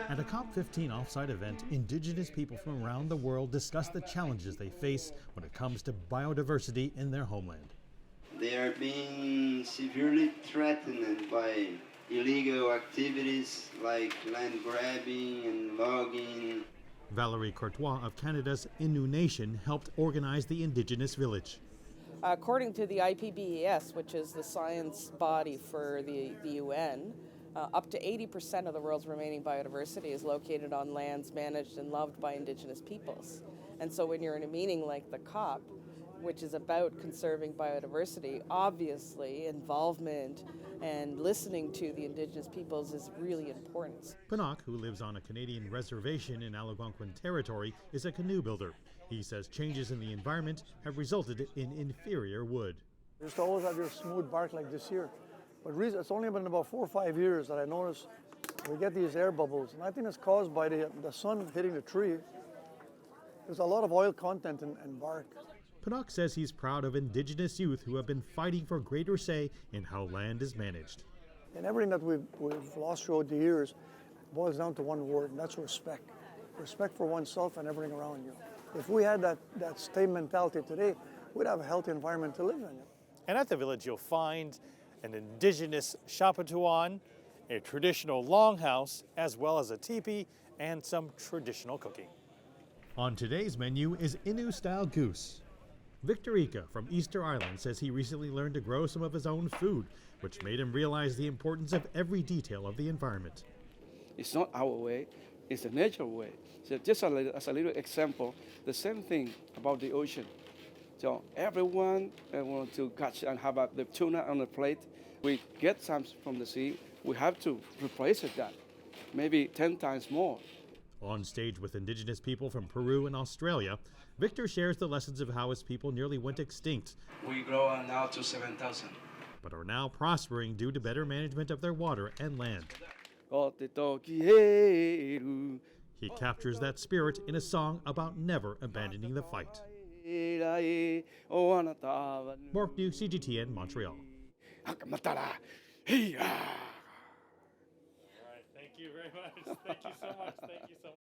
At a COP15 offsite event, Indigenous people from around the world discuss the challenges they face when it comes to biodiversity in their homeland. They are being severely threatened by illegal activities like land grabbing and logging. Valerie Courtois of Canada's Innu Nation helped organize the Indigenous village. According to the IPBES, which is the science body for the UN, up to 80% of the world's remaining biodiversity is located on lands managed and loved by Indigenous peoples. And so when you're in a meeting like the COP, which is about conserving biodiversity, obviously involvement and listening to the Indigenous peoples is really important. Pinnock, who lives on a Canadian reservation in Algonquin territory, is a canoe builder. He says changes in the environment have resulted in inferior wood. You used to always have your smooth bark like this here. But it's only been about 4 or 5 years that I noticed we get these air bubbles. And I think it's caused by the sun hitting the tree. There's a lot of oil content in bark. Pinnock says he's proud of Indigenous youth who have been fighting for greater say in how land is managed. And everything that we've lost throughout the years boils down to one word, and that's respect. Respect for oneself and everything around you. If we had that same mentality today, we'd have a healthy environment to live in. And at the village, you'll find an Indigenous shapatuan, a traditional longhouse, as well as a teepee and some traditional cooking. On today's menu is Innu-style goose. Victor Ika from Easter Island says he recently learned to grow some of his own food, which made him realize the importance of every detail of the environment. It's not our way, it's the natural way. So just as a little example, the same thing about the ocean. So everyone wants to catch and have the tuna on the plate. We get some from the sea, we have to replace that, maybe 10 times more. On stage with Indigenous people from Peru and Australia, Victor shares the lessons of how his people nearly went extinct. We grow now to 7,000. But are now prospering due to better management of their water and land. He captures that spirit in a song about never abandoning the fight. Mark New, CGTN, Montreal. All right, thank you very much. Thank you so much. Thank you so much.